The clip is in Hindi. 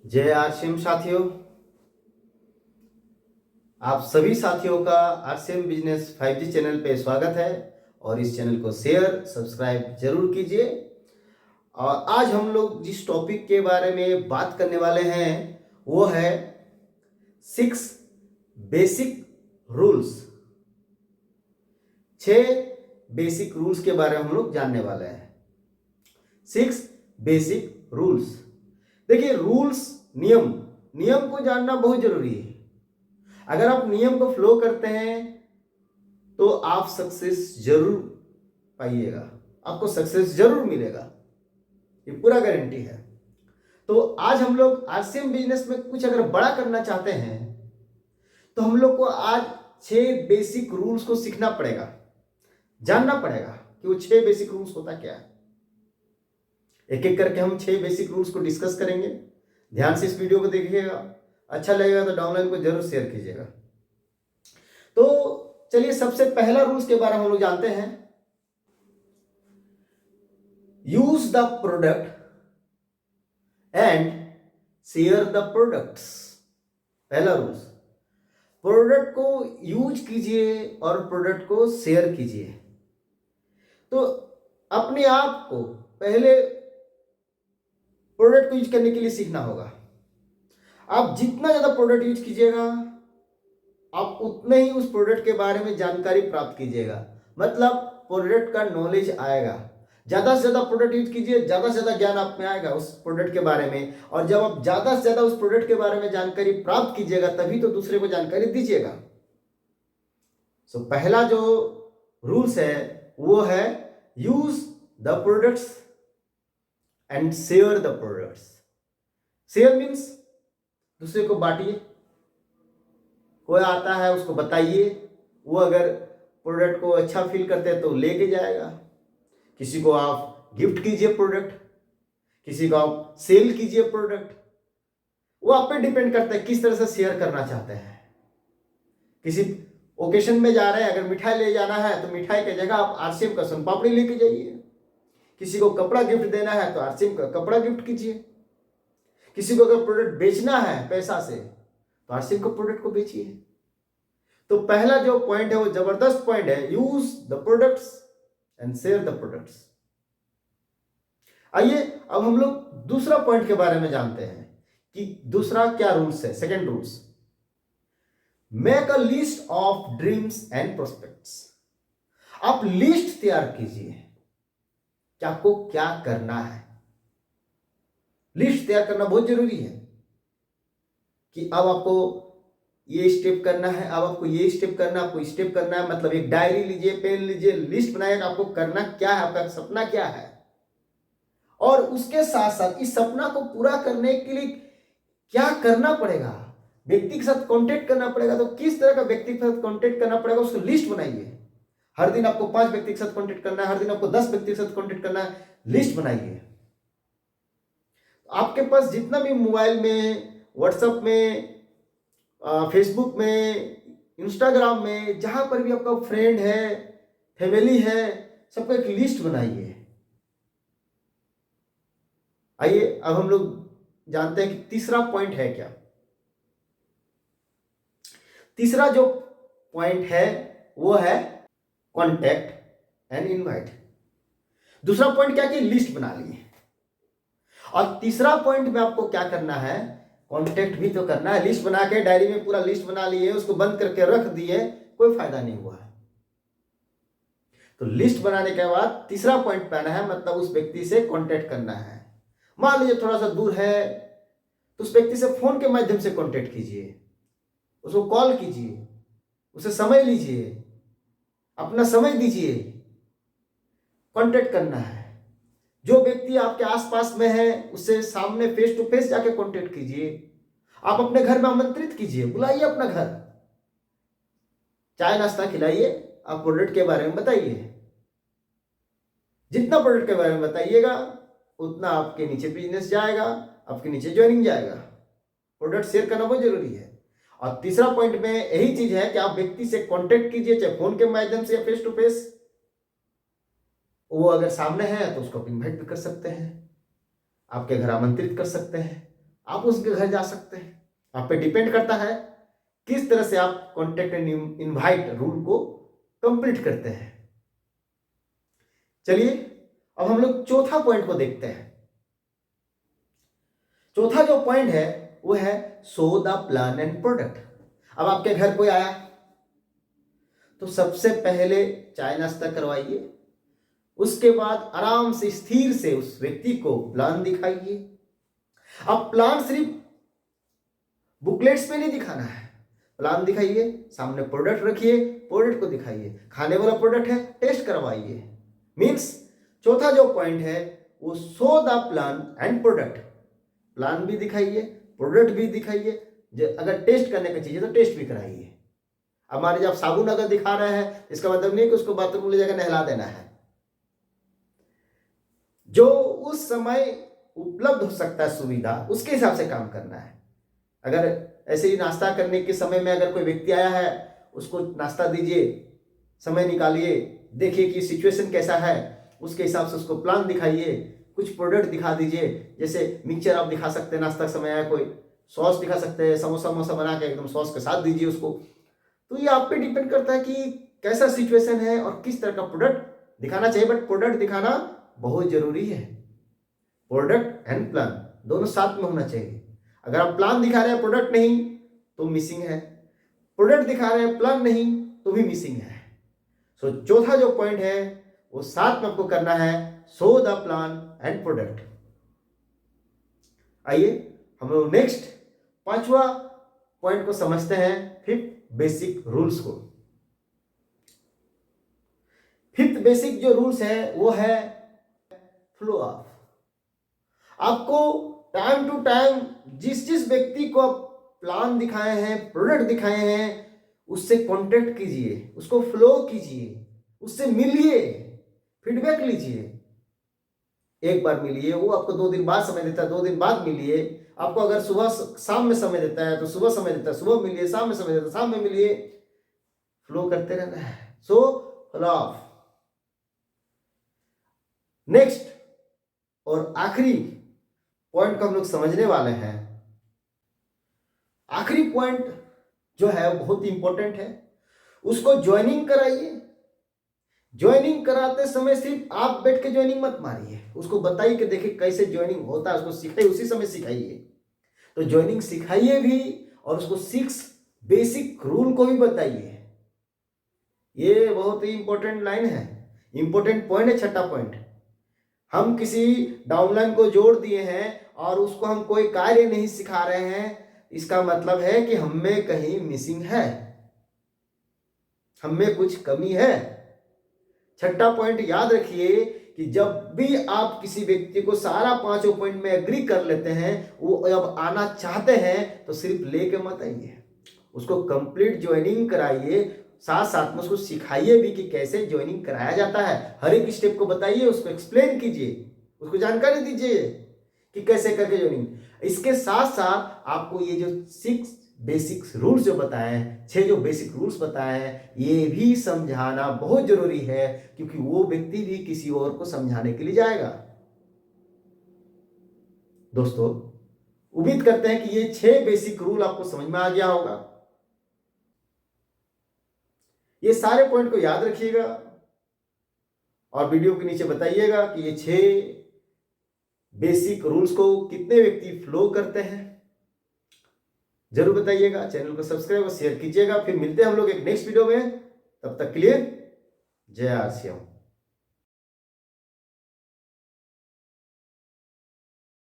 जय आरसीएम साथियों, आप सभी साथियों का आरसीएम बिजनेस 5G चैनल पे स्वागत है। और इस चैनल को शेयर सब्सक्राइब जरूर कीजिए। और आज हम लोग जिस टॉपिक के बारे में बात करने वाले हैं वो है 6 बेसिक रूल्स। 6 बेसिक रूल्स के बारे में हम लोग जानने वाले हैं। 6 बेसिक रूल्स। देखिए, रूल्स नियम को जानना बहुत जरूरी है। अगर आप नियम को फॉलो करते हैं तो आप सक्सेस जरूर पाइएगा, आपको सक्सेस जरूर मिलेगा, ये पूरा गारंटी है। तो आज हम लोग आरसीएम बिजनेस में कुछ अगर बड़ा करना चाहते हैं तो हम लोग को आज 6 बेसिक रूल्स को सीखना पड़ेगा, जानना पड़ेगा कि वो 6 बेसिक रूल्स होता क्या है। एक एक करके हम 6 बेसिक रूल्स को डिस्कस करेंगे। ध्यान से इस वीडियो को देखिएगा, अच्छा लगेगा तो डाउनलाइन को जरूर शेयर कीजिएगा। तो चलिए, सबसे पहला रूल्स के बारे में हम लोग जानते हैं। Use the product and share the products. पहला रूल्स, प्रोडक्ट को यूज कीजिए और प्रोडक्ट को शेयर कीजिए। तो अपने आप को पहले प्रोडक्ट को यूज करने के लिए सीखना होगा। आप जितना ज्यादा प्रोडक्ट यूज कीजिएगा आप उतने ही उस प्रोडक्ट के बारे में जानकारी प्राप्त कीजिएगा, मतलब प्रोडक्ट का नॉलेज आएगा। ज्यादा से ज्यादा प्रोडक्ट यूज कीजिए, ज्यादा से ज्यादा ज्ञान आप में आएगा उस प्रोडक्ट के बारे में। और जब आप ज्यादा से ज्यादा उस प्रोडक्ट के बारे में जानकारी प्राप्त कीजिएगा तभी तो दूसरे को जानकारी दीजिएगा। सो पहला जो रूल्स है वो है use the products and share the products. Share means दूसरे को बांटिए। कोई आता है उसको बताइए, वो अगर प्रोडक्ट को अच्छा फील करते हैं तो लेके जाएगा। किसी को आप गिफ्ट कीजिए प्रोडक्ट, किसी को आप सेल कीजिए प्रोडक्ट। वो आप पे डिपेंड करता है किस तरह से शेयर करना चाहते हैं। किसी ओकेशन में जा रहे हैं, अगर मिठाई ले जाना है तो मिठाई की जगह आप आरसीएम का सोन पापड़ी लेके जाइए। किसी को कपड़ा गिफ्ट देना है तो आरसीएम का कपड़ा गिफ्ट कीजिए। किसी को अगर प्रोडक्ट बेचना है पैसा से तो आरसीएम का प्रोडक्ट को बेचिए। तो पहला जो पॉइंट है वो जबरदस्त पॉइंट है, use the products and share the products. आइए अब हम लोग दूसरा पॉइंट के बारे में जानते हैं कि दूसरा क्या रूल्स है। Second rules, make a list of dreams and prospects. आप लिस्ट तैयार कीजिए कि आपको क्या करना है। लिस्ट तैयार करना बहुत जरूरी है कि अब आपको ये स्टेप करना है, अब आपको ये स्टेप करना है, आपको स्टेप करना है। मतलब एक डायरी लीजिए, पेन लीजिए, लिस्ट बनाइए आपको करना क्या है, आपका सपना क्या है। और उसके साथ साथ इस सपना को पूरा करने के लिए क्या करना पड़ेगा, व्यक्ति के साथ कांटेक्ट करना पड़ेगा। तो किस तरह का व्यक्ति के साथ कांटेक्ट करना पड़ेगा उसको लिस्ट बनाइए। हर दिन आपको 5 व्यक्ति के साथ कांटेक्ट करना है, हर दिन आपको 10 व्यक्ति के साथ कांटेक्ट करना है, लिस्ट बनाइए। आपके पास जितना भी मोबाइल में, व्हाट्सएप में, फेसबुक में, इंस्टाग्राम में, जहां पर भी आपका फ्रेंड है, फैमिली है, सबका एक लिस्ट बनाइए। आइए अब हम लोग जानते हैं कि तीसरा पॉइंट है क्या। तीसरा जो पॉइंट है वो है कॉन्टैक्ट एंड इनवाइट। दूसरा पॉइंट क्या कि लिस्ट बना ली, और तीसरा पॉइंट में आपको क्या करना है, कांटेक्ट भी तो करना है। लिस्ट बना के डायरी में पूरा लिस्ट बना लिए, उसको बंद करके रख दिए, कोई फायदा नहीं हुआ है। तो लिस्ट बनाने के बाद तीसरा पॉइंट पे आना है, मतलब उस व्यक्ति से कांटेक्ट करना है। मान लीजिए थोड़ा सा दूर है तो उस व्यक्ति से फोन के माध्यम से कांटेक्ट कीजिए, उसको कॉल कीजिए, उसे समय लीजिए, अपना समय दीजिए, कांटेक्ट करना है। जो व्यक्ति आपके आसपास में है उससे सामने फेस टू फेस जाके कांटेक्ट कीजिए। आप अपने घर में आमंत्रित कीजिए, बुलाइए अपना घर, चाय नाश्ता खिलाइए, आप प्रोडक्ट के बारे में बताइए। जितना प्रोडक्ट के बारे में बताइएगा उतना आपके नीचे बिजनेस जाएगा, आपके नीचे ज्वाइनिंग जाएगा। प्रोडक्ट शेयर करना बहुत जरूरी है। और तीसरा पॉइंट में यही चीज है कि आप व्यक्ति से कांटेक्ट कीजिए, चाहे फोन के माध्यम से या फेस टू फेस। वो अगर सामने है तो उसको आप इन्वाइट भी कर सकते हैं, आपके घर आमंत्रित कर सकते हैं, आप उसके घर जा सकते हैं। आप पे डिपेंड करता है किस तरह से आप कॉन्टेक्ट एंड इनवाइट रूल को कंप्लीट करते हैं। चलिए अब हम लोग चौथा पॉइंट को देखते हैं। चौथा जो पॉइंट है वो है show the plan and product. अब आपके घर कोई आया तो सबसे पहले चाय नाश्ता करवाइए, उसके बाद आराम से स्थिर से उस व्यक्ति को प्लान दिखाइए। अब प्लान सिर्फ बुकलेट्स पे नहीं दिखाना है, प्लान दिखाइए, सामने प्रोडक्ट रखिए, प्रोडक्ट को दिखाइए, खाने वाला प्रोडक्ट है टेस्ट करवाइए। मीन्स चौथा जो पॉइंट है वो show the plan and product. Plan भी दिखाइए, प्रोडक्ट भी दिखाइए, अगर टेस्ट करने की चीज है तो टेस्ट भी कराइए। अब मान लीजिए आप साबुन अगर दिखा रहे हैं इसका मतलब नहीं कि उसको बाथरूम में ले जाकर नहला देना है। जो उस समय उपलब्ध हो सकता है सुविधा उसके हिसाब से काम करना है। अगर ऐसे ही नाश्ता करने के समय में अगर कोई व्यक्ति आया है उसको नाश्ता दीजिए, समय निकालिए, देखिए कि सिचुएशन कैसा है, उसके हिसाब से उसको प्लान दिखाइए, कुछ प्रोडक्ट दिखा दीजिए। जैसे मिक्सचर आप दिखा सकते हैं, नाश्ता समय आया कोई सॉस दिखा सकते हैं, समोसा वमोसा बना के एकदम सॉस के साथ दीजिए उसको। तो ये आप पे डिपेंड करता है कि कैसा सिचुएशन है और किस तरह का प्रोडक्ट दिखाना चाहिए। बट प्रोडक्ट दिखाना बहुत जरूरी है। प्रोडक्ट एंड प्लान दोनों साथ में होना चाहिए। अगर आप प्लान दिखा रहे हैं प्रोडक्ट नहीं तो मिसिंग है, प्रोडक्ट दिखा रहे हैं प्लान नहीं तो भी मिसिंग है। सो चौथा जो पॉइंट है वो साथ में आपको करना है, show the plan and product. आइए हम लोग नेक्स्ट पांचवा पॉइंट को समझते हैं, फिफ्थ बेसिक रूल्स को। फिफ्थ बेसिक जो रूल्स है वो है फ्लो ऑफ। आपको टाइम टू टाइम जिस जिस व्यक्ति को आप प्लान दिखाए हैं, प्रोडक्ट दिखाए हैं, उससे कांटेक्ट कीजिए, उसको फ्लो कीजिए, उससे मिलिए, फीडबैक लीजिए। एक बार मिलिए, वो आपको 2 दिन बाद समय देता है, 2 दिन बाद मिलिए। आपको अगर सुबह शाम में समय देता है तो सुबह समय देता है, सुबह मिलिए, शाम में समय देता है, शाम में मिलिए। फ्लो करते रहना है। So flow of. नेक्स्ट और आखिरी पॉइंट को हम लोग समझने वाले हैं। आखिरी पॉइंट जो है वो बहुत इंपॉर्टेंट है, उसको ज्वाइनिंग कराइए। ज्वाइनिंग कराते समय सिर्फ आप बैठ के ज्वाइनिंग मत मारिए, उसको बताइए कि देखिए कैसे ज्वाइनिंग होता है, उसको सिखाइए, उसी समय सिखाइए। तो ज्वाइनिंग सिखाइए भी और उसको 6 बेसिक रूल को भी बताइए। ये बहुत ही इंपॉर्टेंट लाइन है, इंपॉर्टेंट पॉइंट है, छठा पॉइंट। हम किसी डाउनलाइन को जोड़ दिए हैं और उसको हम कोई कार्य नहीं सिखा रहे हैं, इसका मतलब है कि हम में कहीं मिसिंग है, हम में कुछ कमी है। छठा पॉइंट याद रखिए कि जब भी आप किसी व्यक्ति को सारा 5 पॉइंट में एग्री कर लेते हैं, वो अब आना चाहते हैं तो सिर्फ लेके मत आइए, उसको कंप्लीट ज्वाइनिंग कराइए, साथ साथ में उसको सिखाइए भी कि कैसे ज्वाइनिंग कराया जाता है। हर एक स्टेप को बताइए, उसको एक्सप्लेन कीजिए, उसको जानकारी दीजिए कि कैसे करके ज्वाइनिंग। इसके साथ साथ आपको ये जो 6 बेसिक रूल्स जो बताए हैं, 6 जो बेसिक रूल्स बताए हैं, ये भी समझाना बहुत जरूरी है, क्योंकि वो व्यक्ति भी किसी और को समझाने के लिए जाएगा। दोस्तों उम्मीद करते हैं कि ये 6 बेसिक रूल आपको समझ में आ गया होगा। ये सारे पॉइंट को याद रखिएगा और वीडियो के नीचे बताइएगा कि ये 6 बेसिक रूल्स को कितने व्यक्ति फ्लो करते हैं। जरूर बताइएगा, चैनल को सब्सक्राइब और शेयर कीजिएगा। फिर मिलते हैं हम लोग एक नेक्स्ट वीडियो में, तब तक के लिए जय आर सी एम।